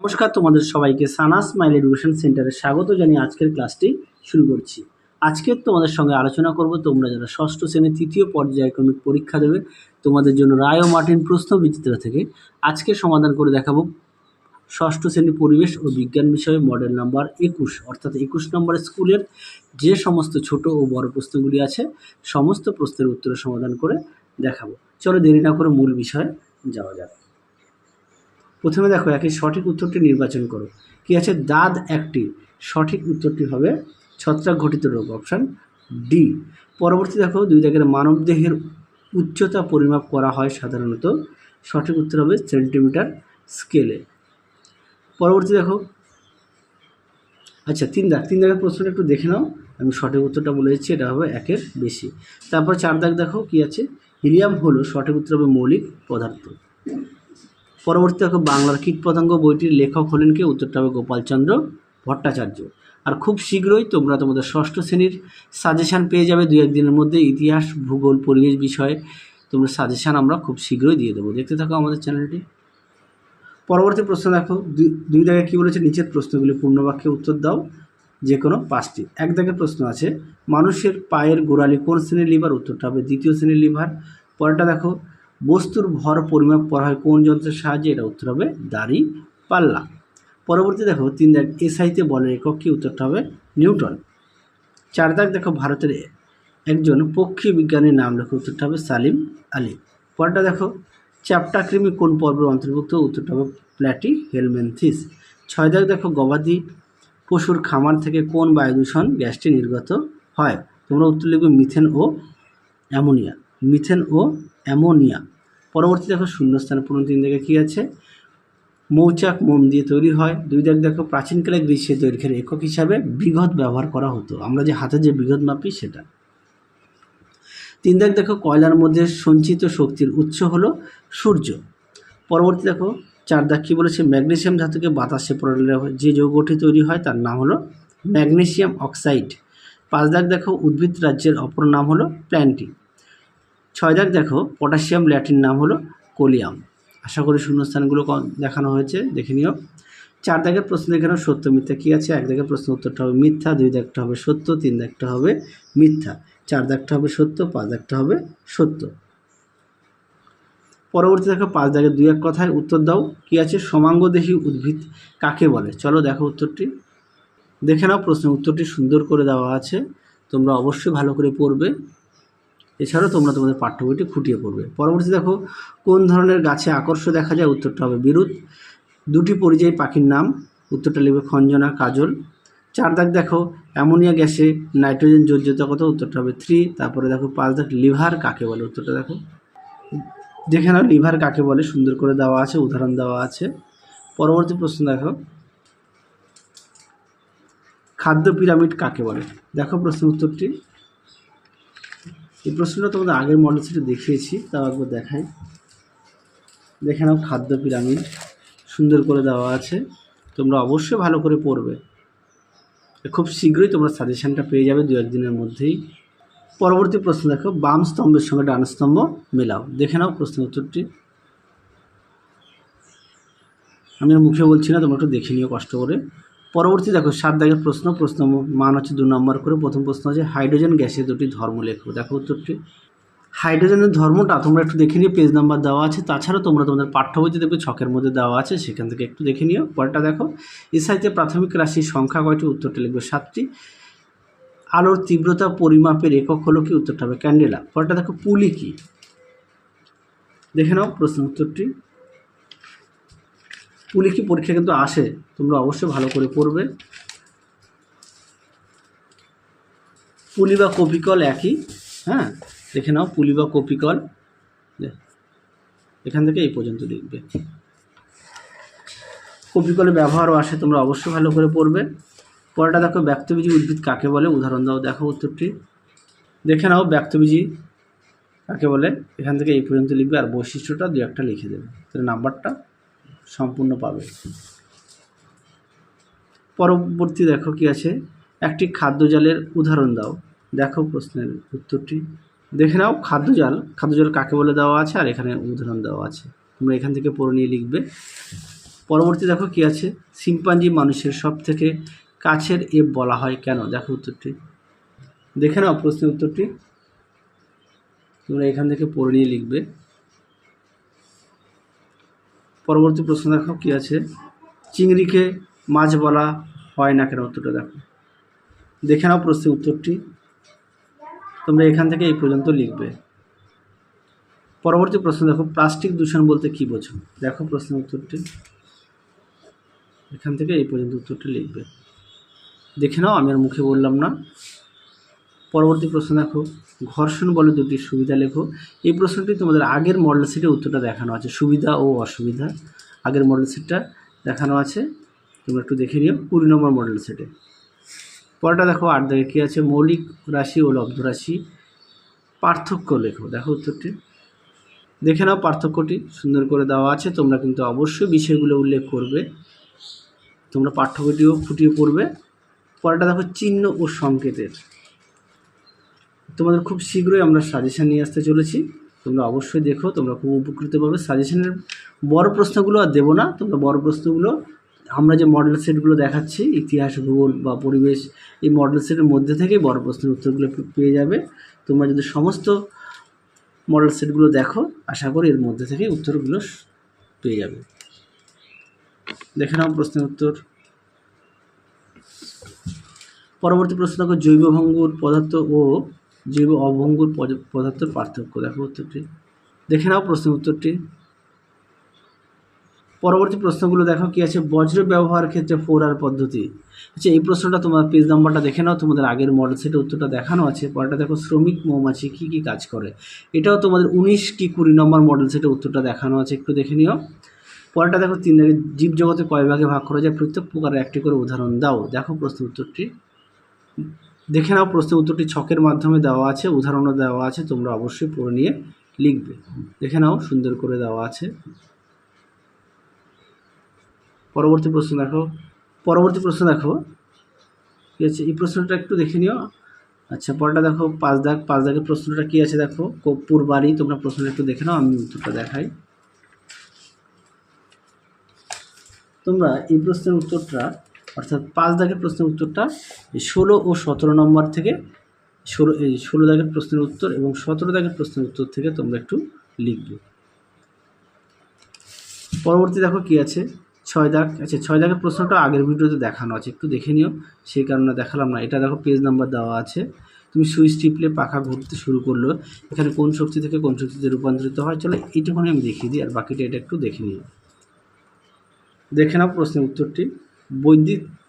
নমস্কার, তোমাদের সবাইকে সানা স্মাইল এডুকেশন সেন্টারে স্বাগত জানিয়ে আজকের ক্লাসটি শুরু করছি। আজকে তোমাদের সঙ্গে আলোচনা করব তোমরা যারা ষষ্ঠ শ্রেণীর তৃতীয় পর্যায়ক্রমিক পরীক্ষা দেবে তোমাদের জন্য রায় ও মার্টিন প্রশ্ন বিচিত্রা থেকে আজকে সমাধান করে দেখাবো ষষ্ঠ শ্রেণীর পরিবেশ ও বিজ্ঞান বিষয়ে মডেল নাম্বার 21 অর্থাৎ 21 নম্বরের স্কুলের যে সমস্ত ছোট ও বড় প্রশ্নগুলি আছে সমস্ত প্রশ্নের উত্তরের সমাধান করে দেখাবো। চলো দেরি না করে মূল বিষয়ে যাওয়া যাক। প্রথমে দেখো একই সঠিক উত্তরটি নির্বাচন করো। কি আছে? দাঁত একটি। সঠিক উত্তরটি হবে ছত্রাক ঘটিত রোগ, অপশান ডি। পরবর্তী দেখো 2 দাগের মানবদেহের উচ্চতা পরিমাপ করা হয় সাধারণত। সঠিক উত্তর হবে সেন্টিমিটার স্কেলে। পরবর্তী দেখো আচ্ছা 3 দাগের প্রশ্নটা একটু দেখে নাও। আমি সঠিক উত্তরটা বলে দিচ্ছি, এটা হবে 1-এর বেশি। তারপর 4 দাগ দেখো কি আছে? হিলিয়াম হলো, সঠিক উত্তর হবে মৌলিক পদার্থ। পরবর্তী দেখো বাংলার কীটপতঙ্গ বইটির লেখক হলেন কে? উত্তরটা হবে গোপালচন্দ্র ভট্টাচার্য। আর খুব শীঘ্রই তোমরা তোমাদের ষষ্ঠ শ্রেণীর সাজেশান পেয়ে যাবে 2-1 দিনের মধ্যে। ইতিহাস, ভূগোল, পরিবেশ বিষয়ে তোমরা সাজেশান আমরা খুব শীঘ্রই দিয়ে দেবো। দেখতে থাকো আমাদের চ্যানেলটি। পরবর্তী প্রশ্ন দেখো 2 দাগে কী বলেছে? নিচের প্রশ্নগুলি পূর্ণবাক্যে উত্তর দাও, যে কোনো 5টি। 1 দাগের প্রশ্ন আছে মানুষের পায়ের গোড়ালি কোন শ্রেণীর লিভার? উত্তরটা হবে 2য় শ্রেণীর লিভার। পরেরটা দেখো বস্তুর ভর পরিমাপ করা হয় কোন যন্ত্রের সাহায্যে? এটা উত্তর হবে দাড়ি পাল্লা। পরবর্তী দেখো 3 দাগ এসআইতে বলের একক কি? উত্তরটা হবে নিউটন। 4 দাগ দেখো ভারতের একজন পক্ষী বিজ্ঞানীর নাম লেখো। উত্তরটা হবে সালিম আলী। পরেরটা দেখো চ্যাপ্টা কৃমি কোন পর্বের অন্তর্ভুক্ত? উত্তরটা হবে প্ল্যাটি হেলমেন্থিস। 6 দাগ দেখো গবাদি পশুর খামার থেকে কোন বায়ুদূষণ গ্যাসটি নির্গত হয়? তোমরা উত্তর লিখবে মিথেন ও অ্যামোনিয়া। মিথেন ও অ্যামোনিয়া। পরবর্তী দেখো শূন্যস্থান পূরণ। 3 দাগে কী আছে? মৌচাক মোম দিয়ে তৈরি হয়। 2 দাগ দেখো প্রাচীনকালে গ্রীষ্মের দৈর্ঘ্যের একক হিসাবে বিঘত ব্যবহার করা হতো। আমরা যে হাতে যে বিঘত মাপি সেটা। 3 দাগ দেখো কয়লার মধ্যে সঞ্চিত শক্তির উৎস হলো সূর্য। পরবর্তী দেখো 4 দাগ কী বলেছে? ম্যাগনেসিয়াম ধাতুকে বাতাসে পড়লে যে যৌগটি তৈরি হয় তার নাম হলো ম্যাগনেসিয়াম অক্সাইড। 5 দাগ দেখো উদ্ভিদ রাজ্যের অপর নাম হলো প্ল্যান্টি। 6 দাগ দেখো পটাশিয়াম ল্যাটিন নাম হলো কোলিয়াম। আশা করি শূন্যস্থানগুলো দেখানো হয়েছে, দেখে নিও। 4 দাগের প্রশ্ন দেখে নাও সত্য মিথ্যা কী আছে? 1 দাগের প্রশ্ন উত্তরটা হবে মিথ্যা, 2 দাগটা হবে সত্য, 3 দাগটা হবে মিথ্যা, 4 দাগটা হবে সত্য, 5 দাগটা হবে সত্য। পরবর্তী দেখো 5 দাগের 2-1 কথায় উত্তর দাও। কী আছে? সমাঙ্গদেহী উদ্ভিদ কাকে বলে? চলো দেখো উত্তরটি দেখে নাও। প্রশ্নের উত্তরটি সুন্দর করে দেওয়া আছে, তোমরা অবশ্যই ভালো করে পড়বে। এছাড়াও তোমরা তোমাদের পাঠ্য বইটি খুঁটিয়ে পড়বে। পরবর্তী দেখো কোন ধরনের গাছে আকর্ষণ দেখা যায়? উত্তরটা হবে বিরুৎ। 2টি পরিযায়ী পাখির নাম? উত্তরটা লিখবে খঞ্জনা, কাজল। 4 দাগ দেখো অ্যামোনিয়া গ্যাসে নাইট্রোজেন যোজ্যতা কত? উত্তরটা হবে 3। তারপরে দেখো 5 দাগ লিভার কাকে বলে? উত্তরটা দেখো দেখে নাও লিভার কাকে বলে, সুন্দর করে দেওয়া আছে, উদাহরণ দেওয়া আছে। পরবর্তী প্রশ্ন দেখো খাদ্য পিরামিড কাকে বলে? দেখো প্রশ্নের উত্তরটি। এই প্রশ্নটা তোমাদের আগের মডেল সেটে দেখিয়েছি, তাও একবার দেখাই। দেখে নাও খাদ্য পিরামিড, সুন্দর করে দেওয়া আছে, তোমরা অবশ্যই ভালো করে পড়বে। খুব শীঘ্রই তোমরা সাজেশানটা পেয়ে যাবে 2-1 দিনের মধ্যেই। পরবর্তী প্রশ্ন দেখো বাম স্তম্ভের সঙ্গে ডান স্তম্ভ মেলাও। দেখে নাও প্রশ্নের উত্তরটি। আমি আর মুখে বলছি না, তোমরা একটু দেখে নিও কষ্ট করে। পরবর্তী দেখো 7 দাগের প্রশ্ন মান হচ্ছে 2 নম্বর করে। প্রথম প্রশ্ন হচ্ছে হাইড্রোজেন গ্যাসের 2টি ধর্ম লেখো। দেখো উত্তরটি। হাইড্রোজেনের ধর্মটা তোমরা একটু দেখে নিও, পেজ নাম্বার দেওয়া আছে। তাছাড়া তোমরা তোমাদের পাঠ্য বইতে দেখবে ছকের মধ্যে দেওয়া আছে, সেখান থেকে একটু দেখে নিও। পরেরটা দেখো এসআইতে প্রাথমিক রাশির সংখ্যা কয়টি? উত্তরটা লিখবে 7টি। আলোর তীব্রতা পরিমাপের একক হলো কি? উত্তরটা হবে ক্যান্ডেলা। পরেরটা দেখো পুলি কি? দেখে নাও প্রশ্ন উত্তরটি। পুলি কি পরীক্ষা কিন্তু আসে, তোমরা অবশ্যই ভালো করে পড়বে। পুলি বা কপিকল একই, হ্যাঁ দেখে নাও পুলি বা কপিকল, এখান থেকে এই পর্যন্ত লিখবে। কপিকলের ব্যবহারও আসে, তোমরা অবশ্যই ভালো করে পড়বে। পরেরটা দেখো ব্যক্তবীজী উদ্ভিদ কাকে বলে? উদাহরণ দাও। দেখো উত্তরটি দেখে নাও ব্যক্তবীজী কাকে বলে, এখান থেকে এই পর্যন্ত লিখবে, আর বৈশিষ্ট্যটা 2-1টা লিখে দেবে, তাহলে নাম্বারটা সম্পূর্ণ পাবে। পরবর্তী দেখো কি আছে? একটি খাদ্যজালের উদাহরণ দাও। দেখো প্রশ্নের উত্তরটি দেখে নাও। খাদ্যজাল কাকে বলে দেওয়া আছে, আর এখানে উদাহরণ দেওয়া আছে, তোমরা এখান থেকে পড়ে নিয়ে লিখবে। পরবর্তী দেখো কি আছে, শিম্পাঞ্জি মানুষের সব থেকে কাছের এপ বলা হয় কেন? দেখো উত্তরটি, দেখে নাও প্রশ্নের উত্তরটি, তোমরা এখান থেকে পড়ে নিয়ে লিখবে। পরবর্তী প্রশ্ন দেখো কি আছে, চিংড়িকে মাছ বলা হয় না কেন? উত্তরটা দেখো, দেখে নাও প্রশ্নের উত্তরটি, তোমরা এখান থেকে এই পর্যন্ত লিখবে। পরবর্তী প্রশ্ন দেখো, প্লাস্টিক দূষণ বলতে কী বোঝো? দেখো প্রশ্নের উত্তরটি, এখান থেকে এই পর্যন্ত উত্তরটি লিখবে। দেখে নাও, আমি আর মুখে বললাম না। পরবর্তী প্রশ্ন দেখো, ঘর্ষণ বলে দুটি সুবিধা লেখো। এই প্রশ্নটি তোমাদের আগের মডেল সেটে উত্তরটা দেখানো আছে, সুবিধা ও অসুবিধা আগের মডেল সেটটা দেখানো আছে, তোমরা একটু দেখে নিও 20 নম্বর মডেল সেটে। পরেরটা দেখো 8 দাগে কী আছে, মৌলিক রাশি ও লব্ধ রাশি পার্থক্য লেখো। দেখো উত্তরটি, দেখে নাও পার্থক্যটি সুন্দর করে দেওয়া আছে, তোমরা কিন্তু অবশ্যই বিষয়গুলো উল্লেখ করবে, তোমরা পাঠ্যবইটিও ফুটিয়ে পড়বে। পরেরটা দেখো চিহ্ন ও সংকেতের, তোমাদের খুব শীঘ্রই আমরা সাজেশান নিয়ে আসতে চলেছি, তোমরা অবশ্যই দেখো, তোমরা খুব উপকৃত পাবে। সাজেশানের বড় প্রশ্নগুলো আর দেবো না, তোমরা বড় প্রশ্নগুলো আমরা যে মডেল সেটগুলো দেখাচ্ছি, ইতিহাস, ভূগোল বা পরিবেশ, এই মডেল সেটের মধ্যে থেকেই বড় প্রশ্নের উত্তরগুলো পেয়ে যাবে। তোমরা যদি সমস্ত মডেল সেটগুলো দেখো, আশা করি এর মধ্যে থেকেই উত্তরগুলো পেয়ে যাবে। দেখে নাও প্রশ্নের উত্তর। পরবর্তী প্রশ্ন দেখো, জৈব ভঙ্গুর পদার্থ ও জৈব অভঙ্গুর পদার্থের পার্থক্য। দেখো উত্তরটি, দেখে নাও প্রশ্নের উত্তরটি। পরবর্তী প্রশ্নগুলো দেখো কি আছে, বজ্র ব্যবহার ক্ষেত্রে 4R পদ্ধতি। আচ্ছা, এই প্রশ্নটা তোমার পেজ নাম্বারটা দেখে নাও, তোমাদের আগের মডেল সেটে উত্তরটা দেখানো আছে। পরেরটা দেখো, শ্রমিক মৌমাছি কী কী কাজ করে। এটাও তোমাদের 19 কি 20 নম্বর মডেল সেটে উত্তরটা দেখানো আছে, একটু দেখে নিও। পরেরটা দেখো 3 দাগে, জীবজগতে কয় ভাগে ভাগ করা যায়, প্রত্যেক প্রকারের একটি করে উদাহরণ দাও। দেখো প্রশ্নের উত্তরটি, দেখে নাও প্রশ্নের উত্তরটি ছকের মাধ্যমে দেওয়া আছে, উদাহরণও দেওয়া আছে, তোমরা অবশ্যই পড়ে নিয়ে লিখবে। দেখে নাও সুন্দর করে দেওয়া আছে। পরবর্তী প্রশ্ন দেখো কী আছে, এই প্রশ্নটা একটু দেখে নিও। আচ্ছা, পরেরটা দেখো 5 দাগের প্রশ্নটা কী আছে দেখো, কর্পূর বাড়ি। তোমরা প্রশ্নটা একটু দেখে নাও, আমি উত্তরটা দেখাই। তোমরা এই প্রশ্নের উত্তরটা, অর্থাৎ 5 দাগের প্রশ্নের উত্তরটা 16 ও 17 নম্বর থেকে 16 দাগের প্রশ্নের উত্তর এবং 17 দাগের প্রশ্নের উত্তর থেকে তোমরা একটু লিখবে। পরবর্তী দেখো কি আছে, 6 দাগ। আচ্ছা, 6 দাগের প্রশ্নটা আগের ভিডিওতে দেখানো আছে, একটু দেখে নিও, সেই কারণে দেখালাম না। এটা দেখো পেজ নাম্বার দেওয়া আছে, তুমি সুইচ টিপলে পাখা ঘুরতে শুরু করলো, এখানে কোন শক্তি থেকে কোন শক্তিতে রূপান্তরিত হয়। চলো এইটুকুনি আমি দেখিয়ে দিই, আর বাকিটা এটা একটু দেখে নিও। দেখে নাও প্রশ্নের উত্তরটি,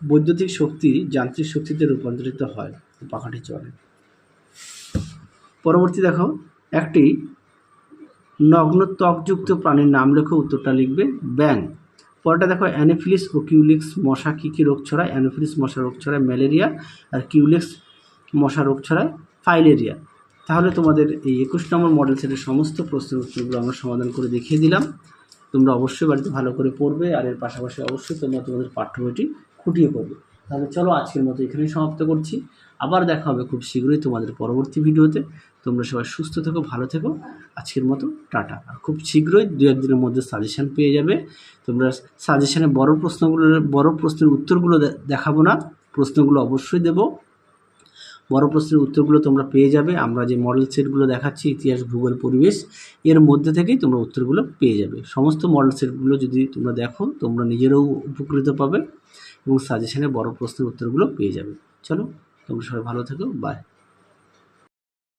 বৈদ্যুতিক শক্তি যান্ত্রিক শক্তিতে রূপান্তরিত হয়, পাখাটি চলে। পরবর্তী দেখো, একটি নগ্ন ত্বকযুক্ত প্রাণীর নাম লেখো। উত্তরটা লিখবে ব্যাঙ। পরেরটা দেখো, অ্যানোফিলিস ও কিউলিক্স মশা কী কী রোগ ছড়ায়। অ্যানোফিলিস মশা রোগ ছড়ায় ম্যালেরিয়া, আর কিউলিক্স মশা রোগ ছড়ায় ফাইলেরিয়া। তাহলে তোমাদের এই 21 নম্বর মডেল সেটের সমস্ত প্রশ্নের উত্তরগুলো আমরা সমাধান করে দেখিয়ে দিলাম। তোমরা অবশ্যই বাড়িতে ভালো করে পড়বে, আর এর পাশাপাশি অবশ্যই তোমরা তোমাদের পাঠ্য বইটি খুঁটিয়ে পড়বে। তাহলে চলো আজকের মতো এখানেই সমাপ্ত করছি, আবার দেখা হবে খুব শীঘ্রই তোমাদের পরবর্তী ভিডিওতে। তোমরা সবাই সুস্থ থেকো, ভালো থেকো, আজকের মতো টাটা। আর খুব শীঘ্রই 2-1 দিনের মধ্যে সাজেশান পেয়ে যাবে। তোমরা সাজেশানে বড় প্রশ্নের উত্তরগুলো দেখাবো না, প্রশ্নগুলো অবশ্যই দেব, বড় প্রশ্নের উত্তরগুলো তোমরা পেয়ে যাবে। আমরা যে মডেল সেটগুলো দেখাচ্ছি, ইতিহাস, ভূগোল, পরিবেশ, এর মধ্যে থেকেই তোমরা উত্তরগুলো পেয়ে যাবে। সমস্ত মডেল সেটগুলো যদি তোমরা দেখো, তোমরা নিজেরাও উপকৃত পাবে এবং সাজেশানে বড় প্রশ্নের উত্তরগুলো পেয়ে যাবে। চলো, তোমরা সবাই ভালো থেকো, বাই।